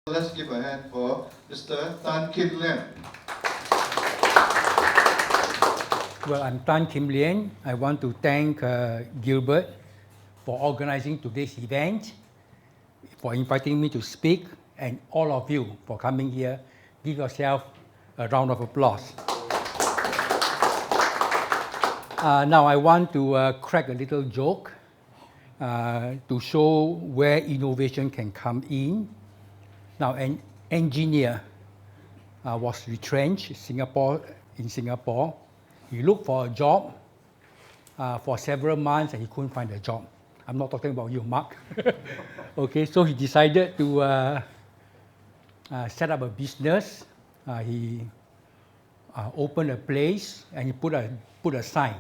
Let's give a hand for Mr. Tan Kim Lian. Well, I'm Tan Kim Lian. I want to thank Gilbert for organizing today's event, for inviting me to speak, and all of you for coming here. Give yourself a round of applause. Now I want to crack a little joke to show where innovation can come in. Now, an engineer was retrenched in Singapore. He looked for a job for several months and he couldn't find a job. I'm not talking about you, Mark. Okay, so he decided to set up a business. He opened a place and he put a sign.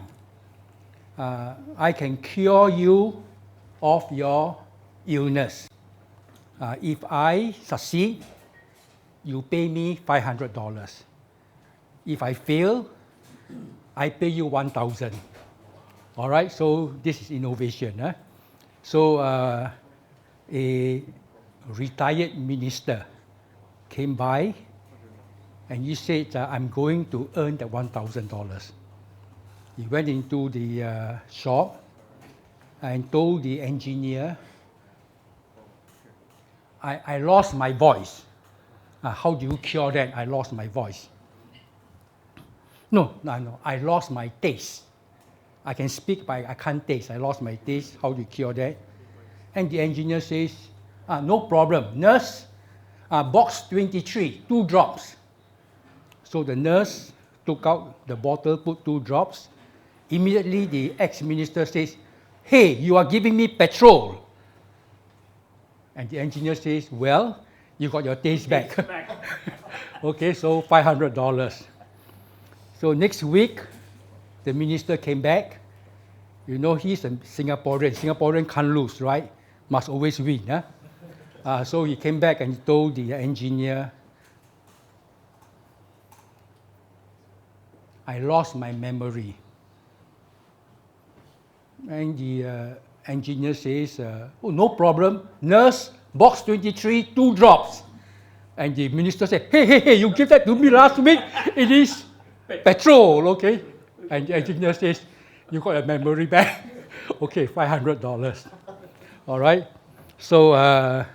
I can cure you of your illness. If I succeed, you pay me $500. If I fail, I pay you 1,000. All right, so this is innovation. Huh? So a retired minister came by and he said, I'm going to earn the $1,000. He went into the shop and told the engineer, I lost my voice. How do you cure that? I lost my voice. No, I lost my taste. I can speak, but I can't taste. I lost my taste. How do you cure that? And the engineer says, no problem. Nurse, box 23, 2 drops. So the nurse took out the bottle, put 2 drops. Immediately the ex-minister says, hey, you are giving me petrol. And the engineer says, well, you got your taste back. Okay, so $500. So next week, the minister came back. You know, he's a Singaporean. Singaporean can't lose, right? Must always win. Huh? So he came back and he told the engineer, I lost my memory. And the engineer says, oh, no problem. Nurse, box 23, 2 drops. And the minister said, hey, you give that to me last week. It is petrol, okay? And the engineer says, you got your memory back. Okay, $500. All right? So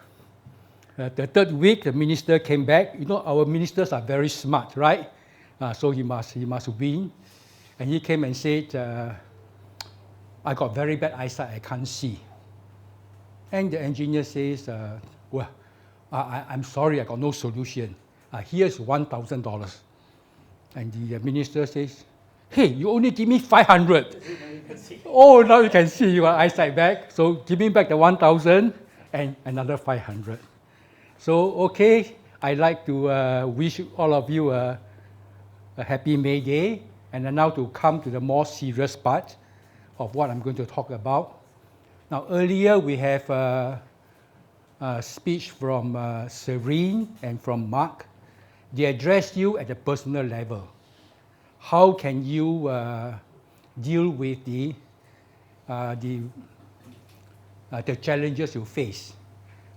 the third week, the minister came back. You know, our ministers are very smart, right? So he must win. And he came and said, I got very bad eyesight, I can't see. And the engineer says, well, I'm sorry, I got no solution. Here's $1,000. And the minister says, hey, you only give me 500. Oh, now you can see your eyesight back. So give me back the 1,000 and another 500. So, okay, I'd like to wish all of you a happy May Day. And then now to come to the more serious part of what I'm going to talk about. Now, earlier we have a speech from Serene and from Mark. They addressed you at a personal level. How can you deal with the challenges you face?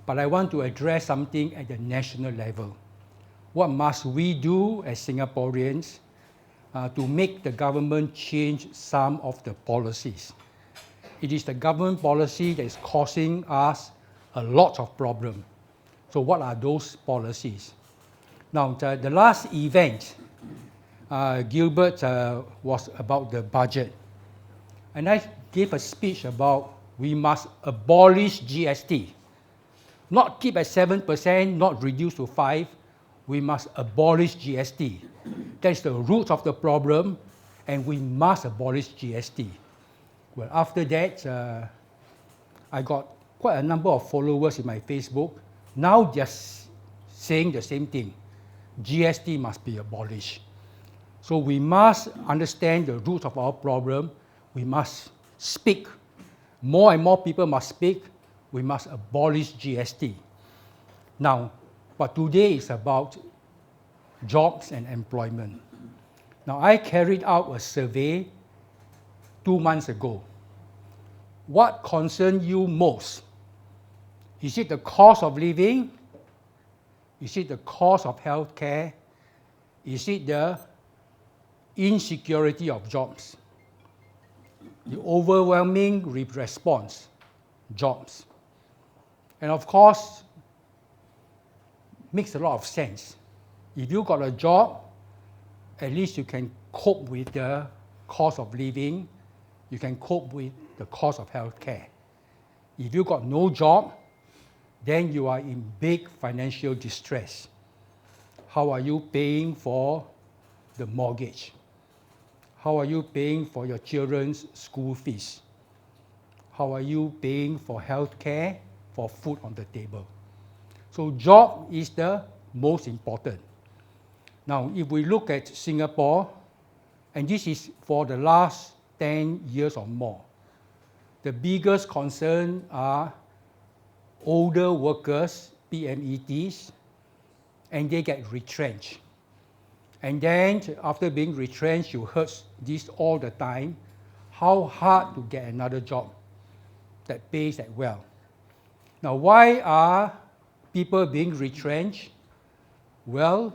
But I want to address something at the national level. What must we do as Singaporeans to make the government change some of the policies? It is the government policy that is causing us a lot of problems. So what are those policies? Now, the last event, Gilbert was about the budget. And I gave a speech about we must abolish GST. Not keep at 7%, not reduce to 5%. We must abolish GST. That's the root of the problem, and we must abolish GST. Well, after that, I got quite a number of followers in my Facebook. Now they're saying the same thing. GST must be abolished. So we must understand the root of our problem. We must speak. More and more people must speak. We must abolish GST. Now, but today is about jobs and employment. Now, I carried out a survey 2 months ago. What concerns you most? Is it the cost of living? Is it the cost of healthcare? Is it the insecurity of jobs? The overwhelming response, jobs. And of course, makes a lot of sense. If you got a job, at least you can cope with the cost of living, you can cope with the cost of healthcare. If you got no job, then you are in big financial distress. How are you paying for the mortgage? How are you paying for your children's school fees? How are you paying for healthcare, for food on the table? So job is the most important. Now, if we look at Singapore, and this is for the last 10 years or more, the biggest concern are older workers, PMETs, and they get retrenched. And then after being retrenched, you heard this all the time, how hard to get another job that pays that well. Now, why are people being retrenched? Well,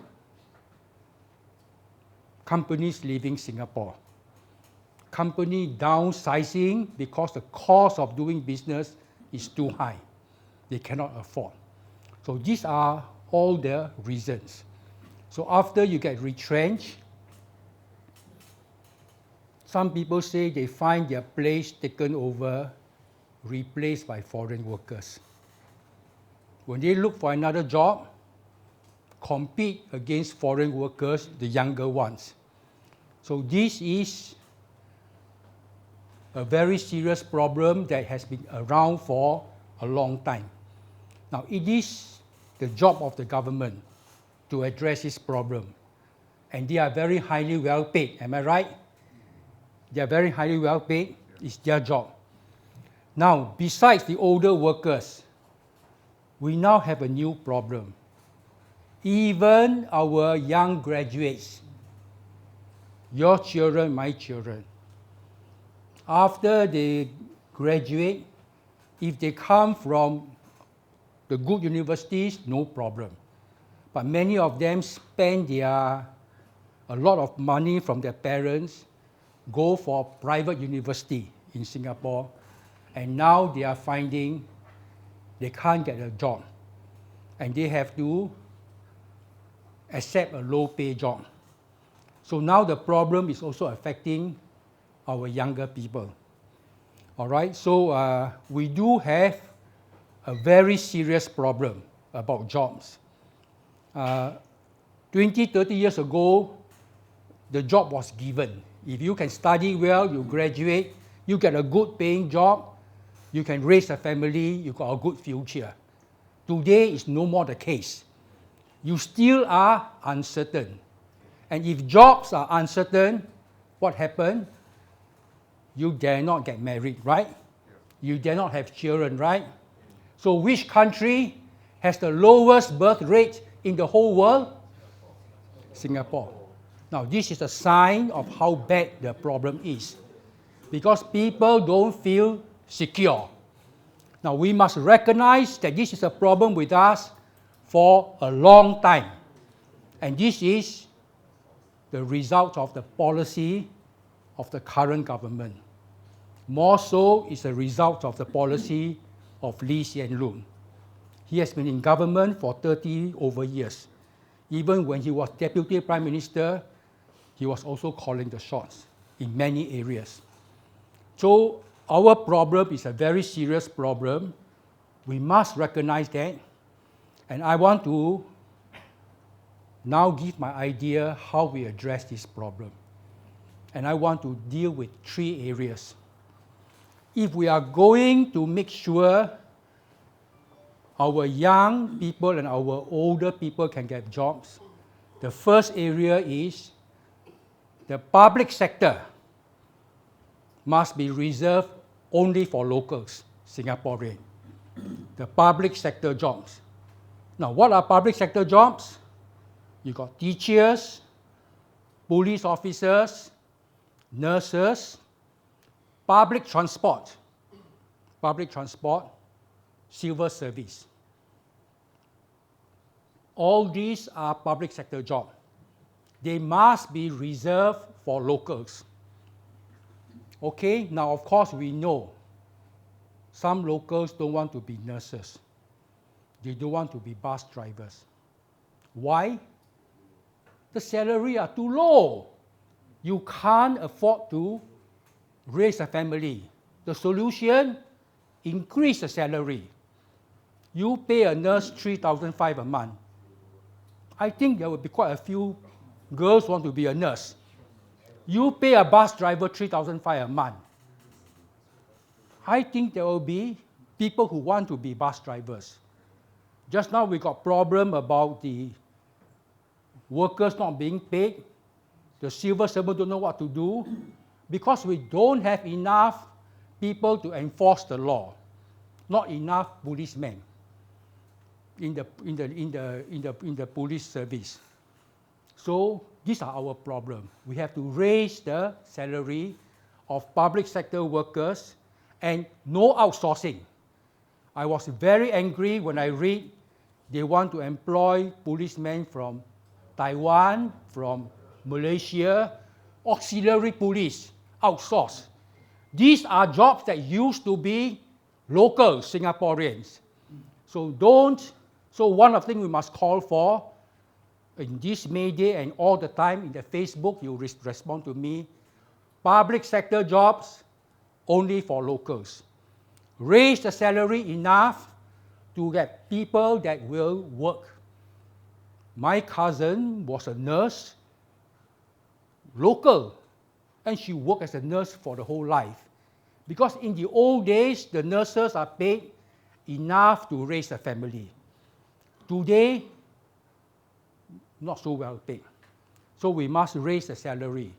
companies leaving Singapore. Company downsizing because the cost of doing business is too high. They cannot afford. So these are all the reasons. So after you get retrenched, some people say they find their place taken over, replaced by foreign workers. When they look for another job, compete against foreign workers, the younger ones. So this is a very serious problem that has been around for a long time. Now, it is the job of the government to address this problem. And they are very highly well paid, am I right? They are very highly well paid, it's their job. Now, besides the older workers, we now have a new problem. Even our young graduates, your children, my children, after they graduate, if they come from the good universities, no problem. But many of them spend a lot of money from their parents, go for private university in Singapore, and now they are finding they can't get a job. And they have to accept a low-pay job. So now the problem is also affecting our younger people. All right, so we do have a very serious problem about jobs. 20, 30 years ago, the job was given. If you can study well, you graduate, you get a good paying job, you can raise a family, you got a good future. Today is no more the case. You still are uncertain. And if jobs are uncertain, what happens? You dare not get married, right? You dare not have children, right? So which country has the lowest birth rate in the whole world? Singapore. Now, this is a sign of how bad the problem is, because people don't feel secure. Now, we must recognize that this is a problem with us for a long time. And this is the result of the policy of the current government. More so is a result of the policy of Lee Hsien Loong. He has been in government for 30 over years. Even when he was Deputy Prime Minister, he was also calling the shots in many areas. So our problem is a very serious problem. We must recognize that. And I want to now give my idea how we address this problem. And I want to deal with 3 areas. If we are going to make sure our young people and our older people can get jobs, the first area is the public sector must be reserved only for locals, Singaporeans. The public sector jobs. Now, what are public sector jobs? You got teachers, police officers, nurses, public transport, civil service. all these are public sector jobs. They must be reserved for locals. Okay, now of course we know some locals don't want to be nurses. They don't want to be bus drivers. Why? The salary are too low. You can't afford to raise a family. The solution, increase the salary. You pay a nurse $3,500 a month. I think there will be quite a few girls want to be a nurse. You pay a bus driver $3,500 a month. I think there will be people who want to be bus drivers. Just now we got problem about the workers not being paid. The civil servant don't know what to do because we don't have enough people to enforce the law, not enough policemen in the police service. So these are our problem. We have to raise the salary of public sector workers and no outsourcing. I was very angry when I read they want to employ policemen from Taiwan, from Malaysia, auxiliary police, outsourced. These are jobs that used to be local Singaporeans. So one of the things we must call for in this May Day and all the time in the Facebook, you respond to me, public sector jobs only for locals. Raise the salary enough to get people that will work. My cousin was a nurse, local, and she worked as a nurse for the whole life. Because in the old days, the nurses are paid enough to raise a family. Today, not so well paid. So we must raise the salary.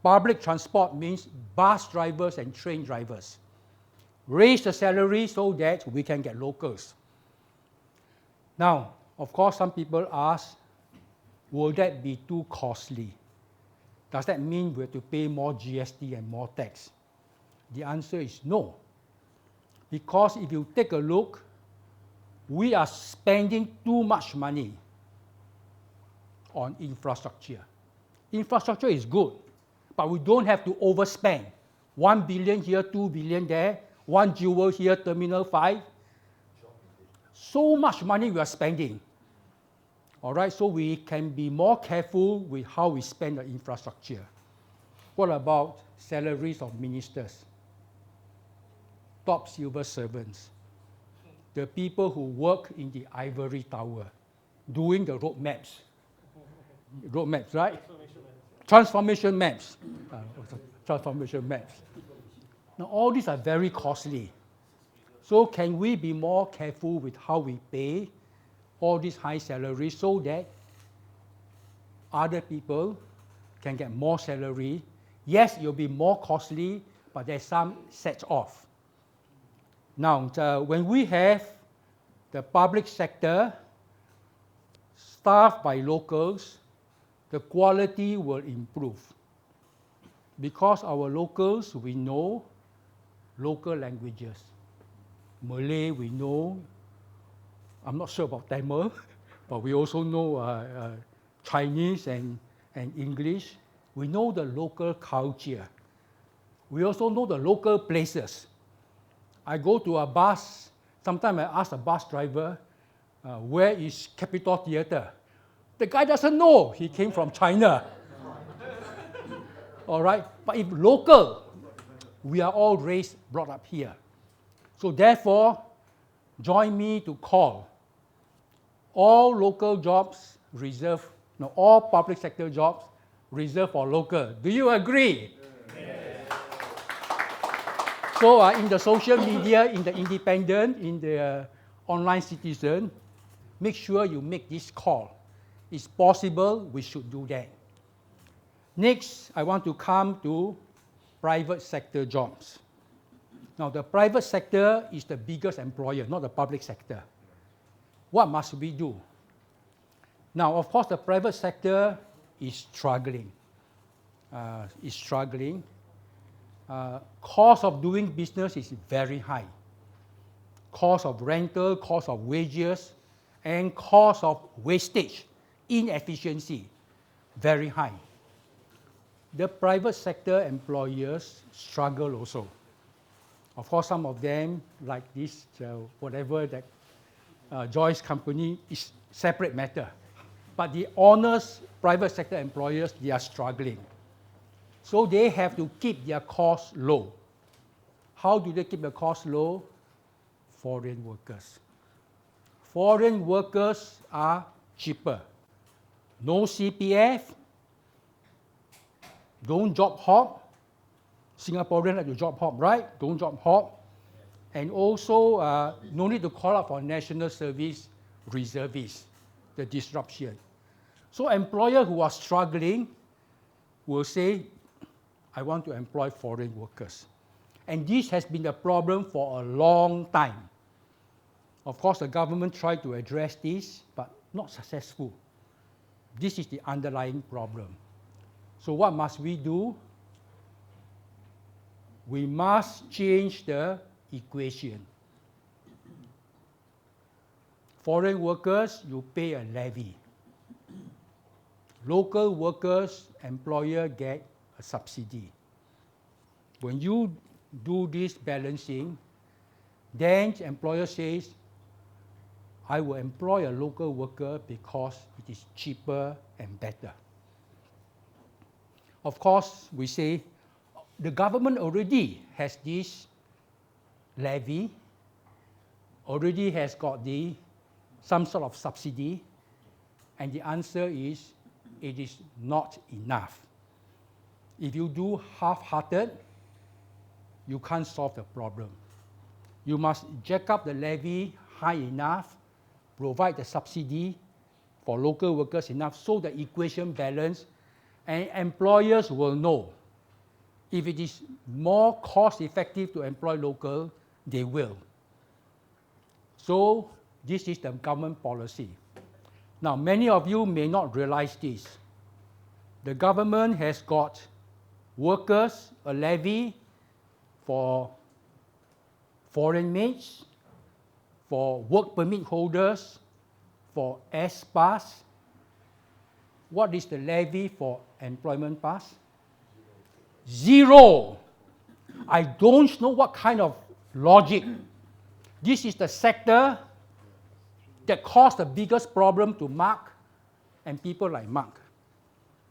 Public transport means bus drivers and train drivers. Raise the salary so that we can get locals. Now, of course, some people ask, will that be too costly? Does that mean we have to pay more GST and more tax? The answer is no. Because if you take a look, we are spending too much money on infrastructure. Infrastructure is good, but we don't have to overspend. 1 billion here, 2 billion there, 1 jewel here, Terminal 5. So much money we are spending. All right, so we can be more careful with how we spend the infrastructure. What about salaries of ministers? Top civil servants. The people who work in the ivory tower, doing the road maps. Road maps, right? Transformation maps. Transformation maps. Now, all these are very costly. So can we be more careful with how we pay all these high salaries so that other people can get more salary? Yes, it will be more costly, but there's some sets off. Now, when we have the public sector staffed by locals, the quality will improve. Because our locals, we know local languages. Malay, we know. I'm not sure about Tamil, but we also know Chinese and English. We know the local culture. We also know the local places. I go to a bus, sometimes I ask a bus driver, where is Capitol Theatre? The guy doesn't know. He came from China. All right? But if local, we are all brought up here. So therefore, join me to call all local jobs reserved, no, all public sector jobs reserved for local. Do you agree? Yes. So in the social media, in the independent, in the online citizen, make sure you make this call. It's possible, we should do that. Next, I want to come to private sector jobs. Now, the private sector is the biggest employer, not the public sector. What must we do? Now, of course, the private sector is struggling. Cost of doing business is very high. Cost of rental, cost of wages, and cost of wastage, inefficiency, very high. The private sector employers struggle also. Of course, some of them, like this, whatever that Joy's company, is separate matter. But the honest private sector employers, they are struggling. So they have to keep their costs low. How do they keep the costs low? Foreign workers. Foreign workers are cheaper. No CPF, don't job hop. Singaporeans like to job hop, right? Don't job hop. And also, no need to call out for national service reservists, the disruption. So employers who are struggling will say, I want to employ foreign workers. And this has been a problem for a long time. Of course, the government tried to address this, but not successful. This is the underlying problem. So what must we do? We must change the equation. Foreign workers, you pay a levy. Local workers, employer get a subsidy. When you do this balancing, then the employer says, I will employ a local worker because it is cheaper and better. Of course, we say, the government already has this levy, already has got some sort of subsidy, and the answer is, it is not enough. If you do half-hearted, you can't solve the problem. You must jack up the levy high enough, provide the subsidy for local workers enough so the equation balance, and employers will know. If it is more cost-effective to employ local, they will. So this is the government policy. Now, many of you may not realize this. The government has got workers, a levy for foreign maids, for work permit holders, for S-pass. What is the levy for employment pass? Zero. I don't know what kind of logic. This is the sector that caused the biggest problem to Mark and people like Mark.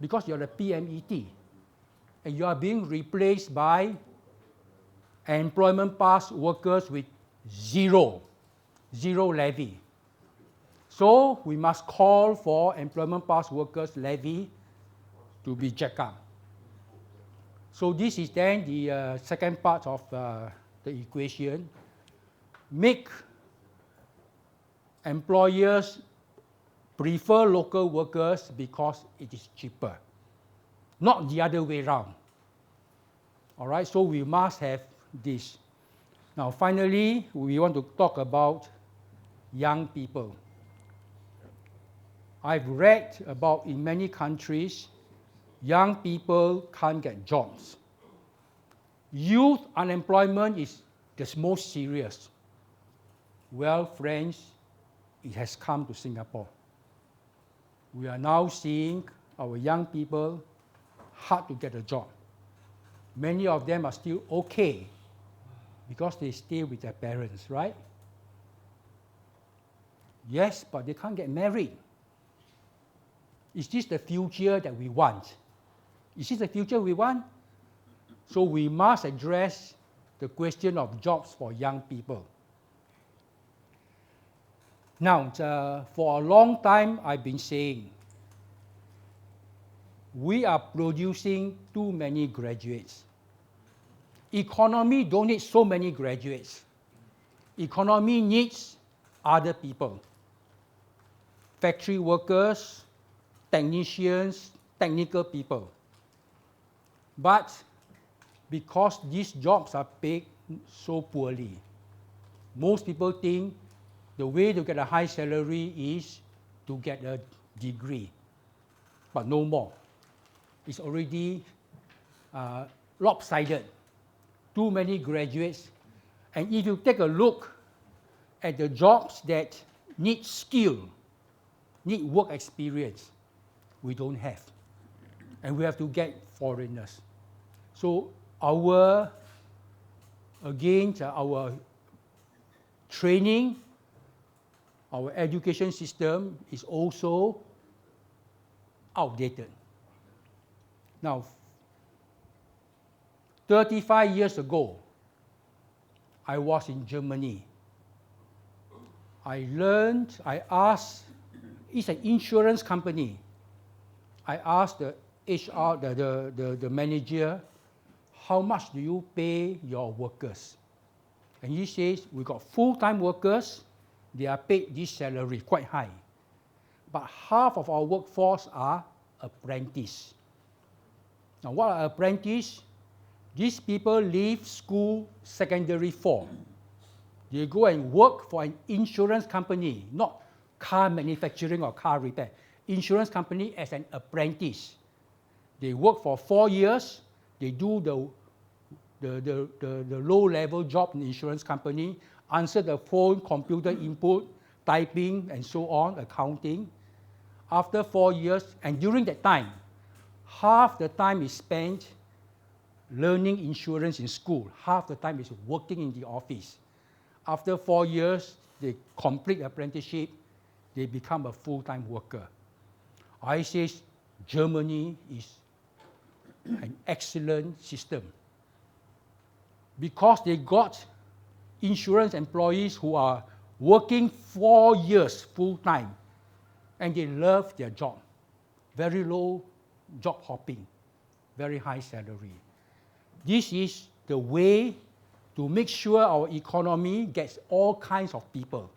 Because you're the PMET, and you are being replaced by employment pass workers with zero levy. So we must call for employment pass workers levy to be jacked up. So this is then the second part of the equation. Make employers prefer local workers because it is cheaper, not the other way around. All right, so we must have this. Now, finally, we want to talk about young people. I've read about in many countries, young people can't get jobs. Youth unemployment is the most serious. Well, friends, it has come to Singapore. We are now seeing our young people hard to get a job. Many of them are still okay because they stay with their parents, right? Yes, but they can't get married. Is this the future that we want? Is this the future we want? So we must address the question of jobs for young people. Now, for a long time, I've been saying, we are producing too many graduates. Economy don't need so many graduates. Economy needs other people. Factory workers, technicians, technical people. But because these jobs are paid so poorly, most people think the way to get a high salary is to get a degree, but no more. It's already lopsided. Too many graduates. And if you take a look at the jobs that need skill, need work experience. We don't have. And we have to get foreigners. So our training, our education system is also outdated. Now, 35 years ago, I was in Germany. I asked, it's an insurance company. I asked the HR, the manager, how much do you pay your workers? And he says, we got full-time workers, they are paid this salary, quite high. But half of our workforce are apprentices. Now, what are apprentices? These people leave school secondary 4. They go and work for an insurance company, not car manufacturing or car repair. Insurance company as an apprentice. They work for 4 years. They do the low-level job in the insurance company, answer the phone, computer input, typing, and so on, accounting. After 4 years, and during that time, half the time is spent learning insurance in school. Half the time is working in the office. After 4 years, they complete apprenticeship. They become a full-time worker. I say Germany is an excellent system because they got insurance employees who are working 4 years full-time and they love their job. Very low job hopping, very high salary. This is the way to make sure our economy gets all kinds of people.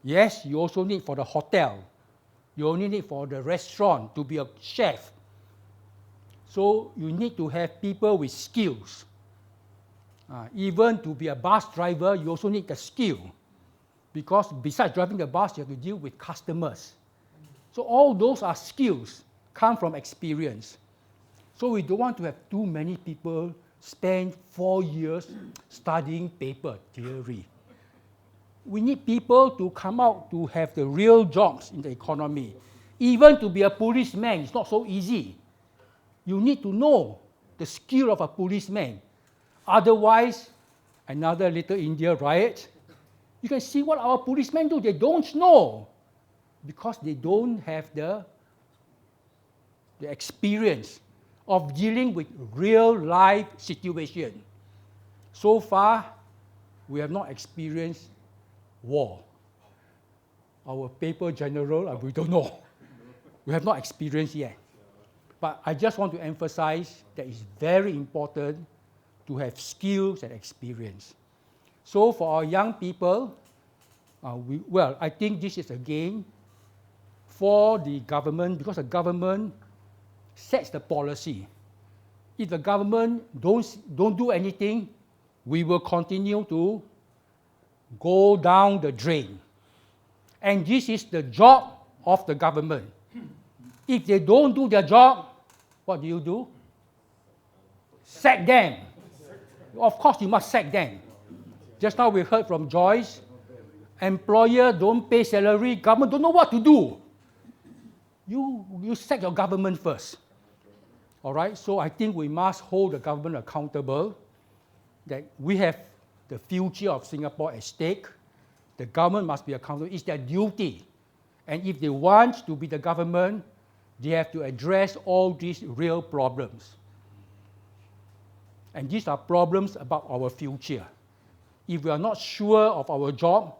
Yes, you also need for the hotel. You only need for the restaurant to be a chef. So you need to have people with skills. Even to be a bus driver, you also need the skill. Because besides driving the bus, you have to deal with customers. So all those are skills, come from experience. So we don't want to have too many people spend 4 years studying paper theory. We need people to come out to have the real jobs in the economy. Even to be a policeman is not so easy. You need to know the skill of a policeman. Otherwise, another Little India riot, you can see what our policemen do. They don't know because they don't have the experience of dealing with real-life situation. So far, we have not experienced war. Our paper general, we don't know. We have not experienced yet. But I just want to emphasize that it's very important to have skills and experience. So for our young people, I think this is again for the government, because the government sets the policy. If the government don't do anything, we will continue to go down the drain. And this is the job of the government. If they don't do their job, what do? Sack them. Of course, you must sack them. Just now we heard from Joyce, employer don't pay salary, government don't know what to do. You sack your government first. All right, so I think we must hold the government accountable that we have the future of Singapore at stake. The government must be accountable. It's their duty. And if they want to be the government, they have to address all these real problems. And these are problems about our future. If we are not sure of our job,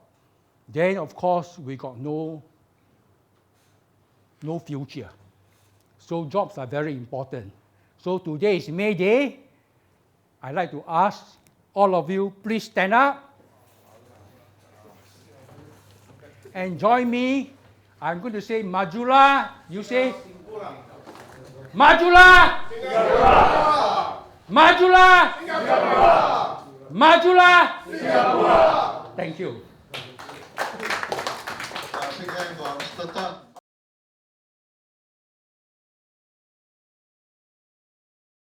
then of course we got no future. So jobs are very important. So today is May Day. I'd like to ask all of you, please stand up and join me. I'm going to say Majulah. You say Majulah. Majulah. Majulah. Thank you.